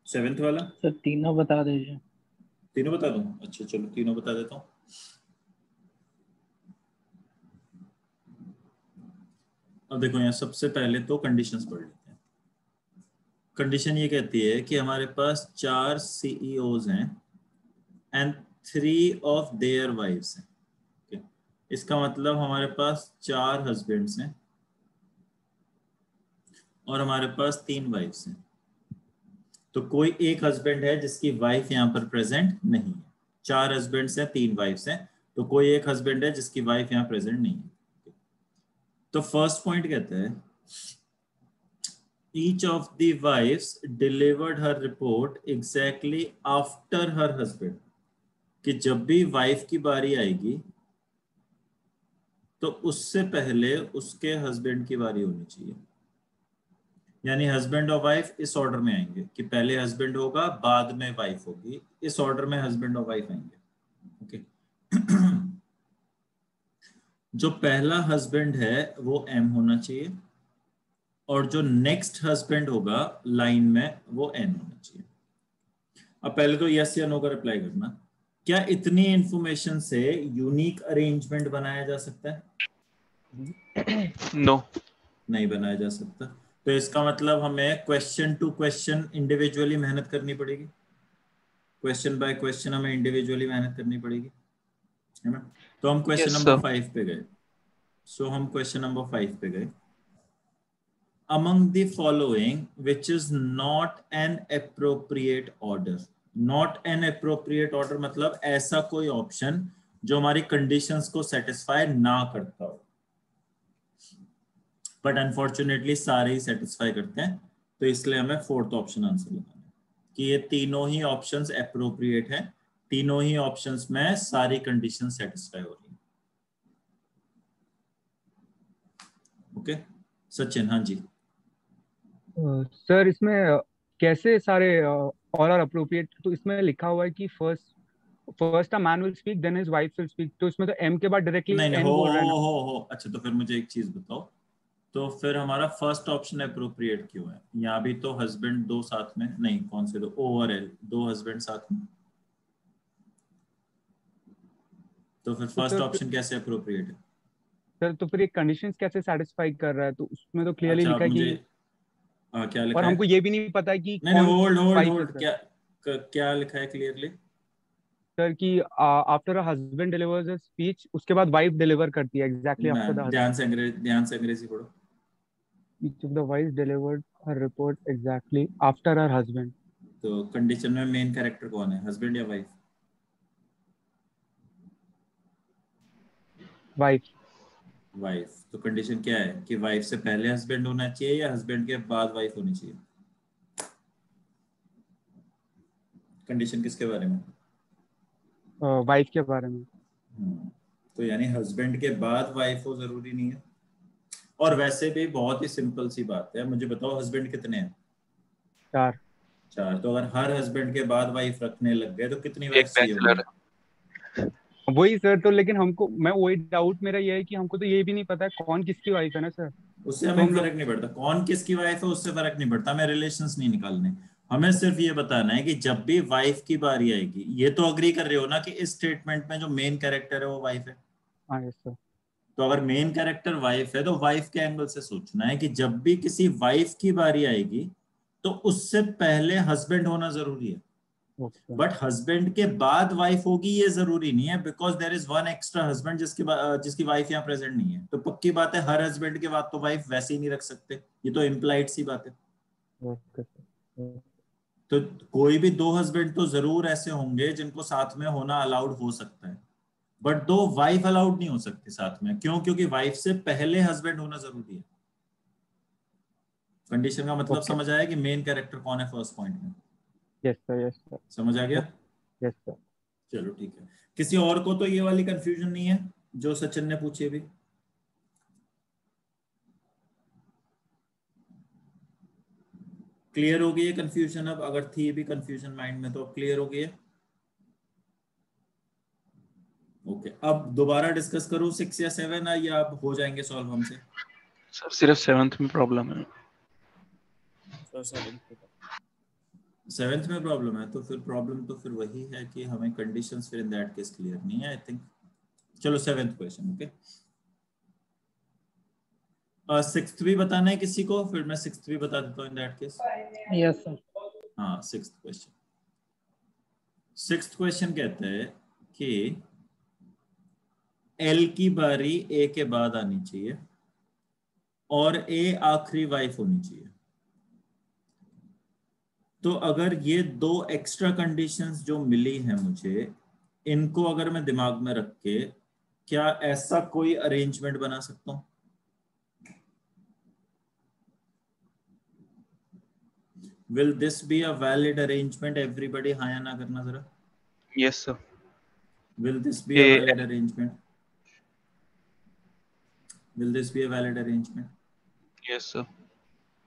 Seventh वाला sir तीनों बता दीजिए। तीनों बता दूं? अच्छा चलो तीनों बता देता हूँ। अब देखो यहाँ सबसे पहले तो कंडीशंस पढ़ लेते हैं। कंडीशन ये कहती है कि हमारे पास 4 CEOs हैं एंड 3 ऑफ देयर वाइफ्स हैं। okay? इसका मतलब हमारे पास 4 हस्बैंड्स हैं और हमारे पास 3 वाइफ्स हैं। तो कोई एक हस्बैंड है जिसकी वाइफ यहाँ पर प्रेजेंट नहीं है। 4 हस्बैंड्स हैं 3 वाइफ्स हैं, तो कोई एक हस्बैंड है जिसकी वाइफ यहाँ प्रेजेंट नहीं है। तो फर्स्ट पॉइंट कहता है each of the wives delivered her report exactly after her husband, कि जब भी वाइफ की बारी आएगी तो उससे पहले उसके हस्बैंड की बारी होनी चाहिए। यानी हस्बैंड और वाइफ इस ऑर्डर में आएंगे कि पहले हस्बैंड होगा बाद में वाइफ होगी, इस ऑर्डर में हस्बैंड और वाइफ आएंगे। ओके जो पहला हस्बैंड है वो एम होना चाहिए और जो नेक्स्ट हस्बैंड होगा लाइन में वो एन होना चाहिए। अब पहले तो यस या नो का रिप्लाई करना। क्या इतनी इंफॉर्मेशन से यूनिक अरेंजमेंट बनाया जा सकता है? नो, नहीं बनाया जा सकता। तो इसका मतलब हमें क्वेश्चन टू क्वेश्चन इंडिविजुअली मेहनत करनी पड़ेगी। क्वेश्चन बाय क्वेश्चन हमें इंडिविजुअली मेहनत करनी पड़ेगी, है ना? तो हम क्वेश्चन Yes, नंबर sir. 5 पे गए। सो हम क्वेश्चन नंबर 5 पे गए। Among the following which is not an appropriate order? Not an appropriate order मतलब ऐसा कोई ऑप्शन जो हमारी कंडीशंस को सेटिस्फाई ना करता हो, बट अनफॉर्चुनेटली सारे ही सेटिस्फाई करते हैं। तो इसलिए हमें फोर्थ ऑप्शन आंसर लगाना है कि ये तीनों ही ऑप्शंस एप्रोप्रिएट हैं, तीनों ही ऑप्शंस में सारी कंडीशन सेटिस्फाई हो रही है। ओके सचिन? हाँ जी। सर इसमें कैसे सारे ऑल आर अप्रोप्रिएट, तो इसमें लिखा हुआ है कि first a man will speak then his wife will speak, तो इसमें तो एम के बाद डायरेक्टली नहीं एन बोल रहा है ना। हो अच्छा तो फिर मुझे एक चीज बताओ, तो फिर हमारा फर्स्ट ऑप्शन अप्रोप्रिएट क्यों है? यहाँ भी तो हस्बैंड दो साथ में नहीं, कौन से दो? ओवरऑल दो हस्बैंड साथ में, तो फिर तो फर्स्ट सर ऑप्शन कैसे अप्रोप्रिएट है? सर तो फिर ये कंडीशंस कैसे सेटिस्फाई कर रहा है? तो उसमें तो क्लियरली अच्छा लिखा आप है मुझे कि, क्या लिखा और है? हमको ये भी नहीं पता है कि नहीं कौन होल्ड होल्ड वाइफ है होल्ड, सर। क्या लिखा है क्लियरली? सर कि after a husband delivers a speech, उसके बाद वाइफ डिलीवर करती है एग्जैक्टली आफ्टर द ध्यान से अंग्रेजी पढ़ो। each of the wives delivered her report exactly after her husband. तो कंडीशन में मेन कैरेक्टर कौन है, हस्बैंड या वाइफ? वाइफ। वाइफ। तो कंडीशन क्या है कि वाइफ से पहले हस्बैंड होना चाहिए या हस्बैंड के बाद वाइफ होनी चाहिए? कंडीशन किसके बारे में? वाइफ के बारे में। तो यानी हस्बैंड के बाद वाइफ हो जरूरी नहीं है। और वैसे भी बहुत ही सिंपल सी बात है, मुझे बताओ हस्बैंड कितने हैं? 4। 4। तो अगर हर हस्बैंड के बाद वाइफ रखने लग गए तो कितनी एक वाइफ चाहिए बैचलर होंगी? वही सर, तो लेकिन हमको, मैं वही डाउट मेरा ये है कि हमको तो ये भी नहीं पता है कौन किसकी वाइफ है ना सर। उससे तो हमें हम लोग, फर्क नहीं पड़ता कौन किसकी वाइफ है, उससे फर्क नहीं पड़ता, हमें रिलेशंस नहीं निकालने। हमें सिर्फ ये बताना है कि जब भी वाइफ की बारी आएगी, ये तो अग्री कर रहे हो ना कि इस स्टेटमेंट में जो मेन कैरेक्टर है वो वाइफ है? हाँ यस सर। तो अगर मेन कैरेक्टर वाइफ है तो वाइफ के एंगल से सोचना है कि जब भी किसी वाइफ की बारी आएगी तो उससे पहले हस्बैंड होना जरूरी है। ओके। बट हस्बैंड के बाद वाइफ होगी ये जरूरी नहीं है, because there is one extra husband जिसकी वाइफ यहाँ प्रेजेंट नहीं है। तो पक्की बात है हर हस्बैंड के बाद तो वाइफ वैसे ही नहीं रख सकते, ये तो इम्प्लाइड सी बात है। Okay sir. तो कोई भी 2 हस्बैंड तो जरूर ऐसे होंगे जिनको साथ में होना अलाउड हो सकता है, बट 2 वाइफ अलाउड नहीं हो सकती साथ में। क्यों? क्योंकि वाइफ से पहले हस्बैंड होना जरूरी है। कंडीशन का मतलब ओके। समझ आया कि मेन कैरेक्टर कौन है फर्स्ट पॉइंट में? Yes sir, yes sir. समझ आ गया? Yes sir. चलो ठीक है। किसी और को तो ये वाली कंफ्यूजन नहीं है जो सचिन ने पूछी अभी? क्लियर हो गई है कंफ्यूजन? अब अगर थी भी कंफ्यूजन माइंड में तो अब क्लियर हो गई है। ओके अब दोबारा डिस्कस करूं 6 या 7, या अब हो जाएंगे सॉल्व हमसे? सर सिर्फ 7th में प्रॉब्लम है। सर 7 7th में प्रॉब्लम है, तो फिर प्रॉब्लम तो फिर वही है कि हमें कंडीशंस फिर इन दैट केस क्लियर नहीं है आई थिंक। चलो 7th क्वेश्चन। ओके, 6th भी बताना है किसी को? फिर मैं 6th भी बता देता हूँ in that case. Yes sir. हाँ 6th क्वेश्चन। 6th क्वेश्चन कहते हैं कि एल की बारी ए के बाद आनी चाहिए और ए आखिरी वाइफ होनी चाहिए। तो अगर ये दो एक्स्ट्रा कंडीशंस जो मिली हैं मुझे, इनको अगर मैं दिमाग में रख के क्या ऐसा कोई अरेंजमेंट बना सकता हूं? Will this be a valid arrangement? Everybody हाँ या ना करना जरा। Yes sir. Will this be a valid arrangement? Will this be a valid arrangement? Yes sir.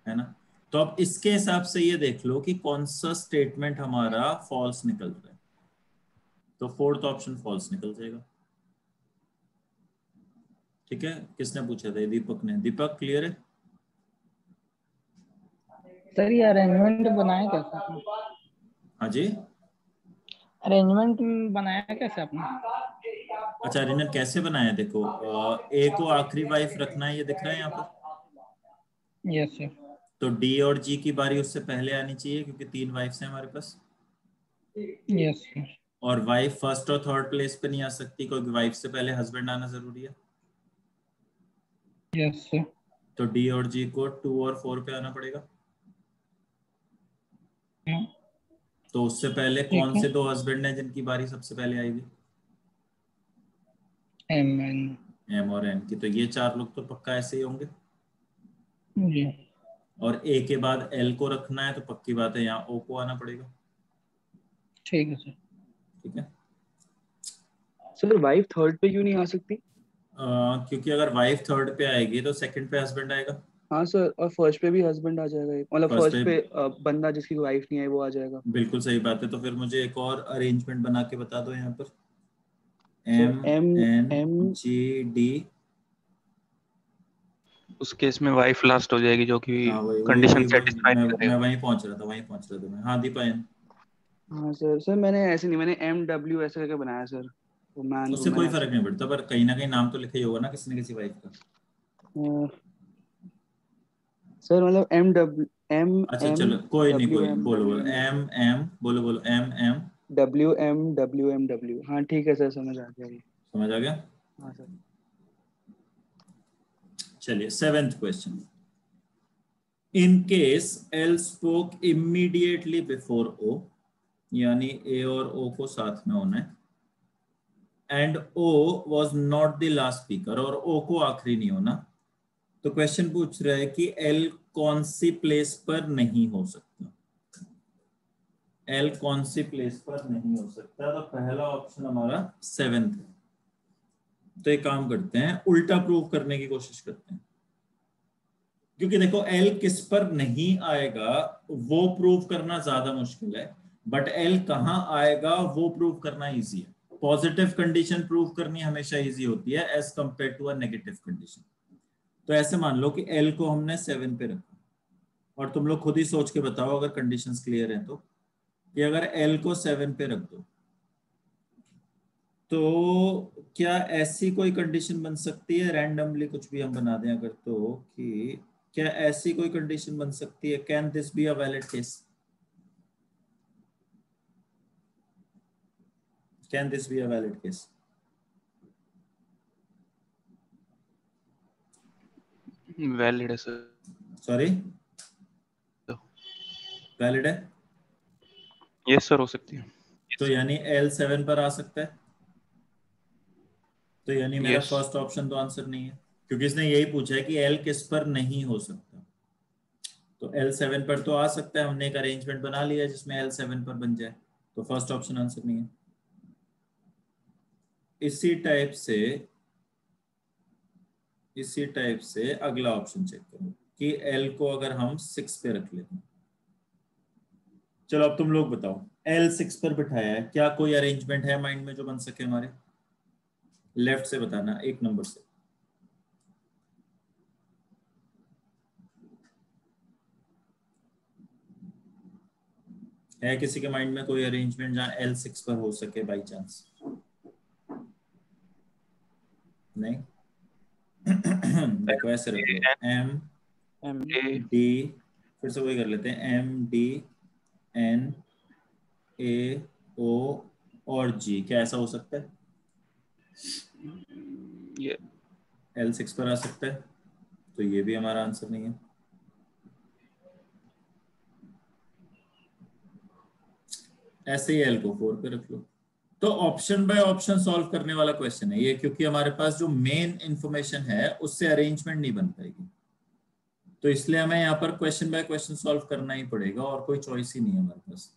है ना? तो अब इसके हिसाब से ये देख लो कि कौन सा स्टेटमेंट हमारा फॉल्स निकल रहा है। तो 4th ऑप्शन फॉल्स निकल जाएगा। ठीक है, किसने पूछा था? दीपक ने। दीपक क्लियर है? सर ये अरेंजमेंट बनाया कैसे आपने? हाँ जी। अरेंजमेंट बनाया कैसे आपने? अच्छा, अरेंजमेंट कैसे बनाया? देखो, ए को आखिरी वाइफ रखना है, ये दिख रहा है यहाँ पर। Yes sir. तो डी और जी की बारी उससे पहले आनी चाहिए क्योंकि 3 वाइफ्स हैं हमारे पास। Yes sir. और वाइफ फर्स्ट और थर्ड प्लेस पे नहीं आ सकती क्योंकि वाइफ से पहले हस्बैंड आना जरूरी है। Yes sir. तो डी और जी को 2 और 4 पे आना पड़ेगा। तो उससे पहले ठीक कौन है। से 2 हस्बैंड हैं जिनकी बारी सबसे पहले आएगी? M N. एम और एन की। तो ये 4 लोग तो पक्का ऐसे ही होंगे। जी। और ए के बाद एल को रखना है तो पक्की बात है यहाँ ओ को आना पड़ेगा। ठीक है सर। ठीक है। सर वाइफ थर्ड पे क्यों नहीं आ सकती? क्योंकि अगर वाइफ थर्ड पे आएगी तो सेकंड पे हस्बैंड आएगा। हाँ सर, और फर्स्ट पे भी हस्बैंड आ जाएगा, मतलब फर्स्ट फर्स्ट पे पे बंदा जिसकी वाइफ नहीं है वो आ जाएगा। बिल्कुल सही बात है। तो फिर मुझे एक और अरेंजमेंट बना के बता दो यहाँ पर। Sir M M N M G D. उस केस में वाइफ लास्ट हो जाएगी जो कि हाँ वही वही कंडीशन वही वही सेटिस्फाई मैं करेगा। वहीं पहुंच रहा था, वहीं पहुंच रहा था मैं। हाँ दीपायन। हाँ सर। सर मैंने ऐसे नहीं, मैंने MW ऐसे करके बनाया सर, मैन उससे वुमेन कोई ऐसे। फर्क नहीं पड़ता, पर कहीं ना कहीं नाम तो लिखा ही होगा ना किसी न किसी वाइफ का। सर मतलब एम अच्छा एम चलो कोई नहीं, डब्ल्यू कोई नहीं, एम बोलो डब्ल्यू बोलो एम एम एम, बोलो बोलो एम एम डब्ल्यू। हाँ ठीक है सर, समझ आ गया ये। समझ आ गया। हाँ सर। चलिए 7th question. In case L spoke immediately before O, यानी ए और ओ को साथ में होना है, and O was not the last speaker, और ओ को आखिरी नहीं होना। तो क्वेश्चन पूछ रहा है कि एल कौन सी प्लेस पर नहीं हो सकता? एल कौन सी प्लेस पर नहीं हो सकता? तो पहला ऑप्शन हमारा 7th है। तो एक काम करते हैं, उल्टा प्रूव करने की कोशिश करते हैं। क्योंकि देखो एल किस पर नहीं आएगा वो प्रूव करना ज्यादा मुश्किल है, बट एल कहां आएगा वो प्रूव करना इजी है। पॉजिटिव कंडीशन प्रूव करनी हमेशा इजी होती है as compare to a negative condition. तो ऐसे मान लो कि एल को हमने 7 पे रखा, और तुम लोग खुद ही सोच के बताओ अगर कंडीशंस क्लियर हैं तो, कि अगर एल को 7 पे रख दो तो क्या ऐसी कोई कंडीशन बन सकती है, रैंडमली कुछ भी हम बना दें अगर, तो कि क्या ऐसी कोई कंडीशन बन सकती है, can this be a valid case? Can this be a valid case? Valid है सर। सॉरी, वैलिड है। यस सर, हो सकती है। तो यानी एल 7 पर आ सकता है। तो यानी मेरा यस। फर्स्ट ऑप्शन तो आंसर नहीं है, क्योंकि इसने यही पूछा है कि एल किस पर नहीं हो सकता। तो एल 7 पर तो आ सकता है, हमने एक अरेंजमेंट बना लिया जिसमें एल 7 पर बन जाए। तो फर्स्ट ऑप्शन आंसर नहीं है। इसी टाइप से अगला ऑप्शन चेक करो कि एल को अगर हम 6 पे रख लेते हैं। चलो अब तुम लोग बताओ, एल 6 पर बिठाया है, क्या कोई अरेंजमेंट है माइंड में जो बन सके हमारे? लेफ्ट से बताना, 1 नंबर से। है किसी के माइंड में कोई अरेंजमेंट जहाँ L6 पर हो सके बाई चांस? नहीं? देखो ऐसे रख लो, M D, फिर से वही कर लेते हैं, M D N A O और G, क्या ऐसा हो सकता है? ये L6 पर आ सकता है, तो ये भी हमारा आंसर नहीं है। ऐसे ही L को 4 पे रख लो। तो ऑप्शन बाय ऑप्शन सॉल्व करने वाला क्वेश्चन है ये, क्योंकि हमारे पास जो मेन इंफॉर्मेशन है उससे अरेंजमेंट नहीं बन पाएगी, तो इसलिए हमें यहाँ पर क्वेश्चन बाय क्वेश्चन सॉल्व करना ही पड़ेगा और कोई चॉइस ही नहीं है हमारे पास।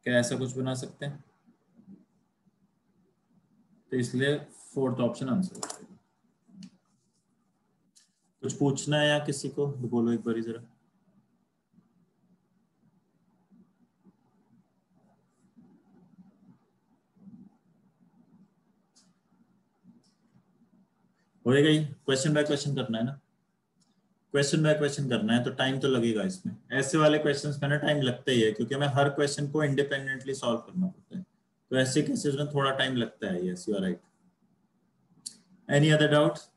क्या ऐसा कुछ बना सकते हैं? तो इसलिए फोर्थ ऑप्शन आंसर हो जाएगा। कुछ पूछना है या किसी को तो बोलो एक बार जरा। होएगा ही, क्वेश्चन बाय क्वेश्चन करना है ना, क्वेश्चन बाय क्वेश्चन करना है तो टाइम तो लगेगा इसमें। ऐसे वाले क्वेश्चंस में ना टाइम लगता ही है, क्योंकि हमें हर क्वेश्चन को इंडिपेंडेंटली सॉल्व करना पड़ता है, तो ऐसे केसेस में थोड़ा टाइम लगता है। Yes you are right. Any other doubts?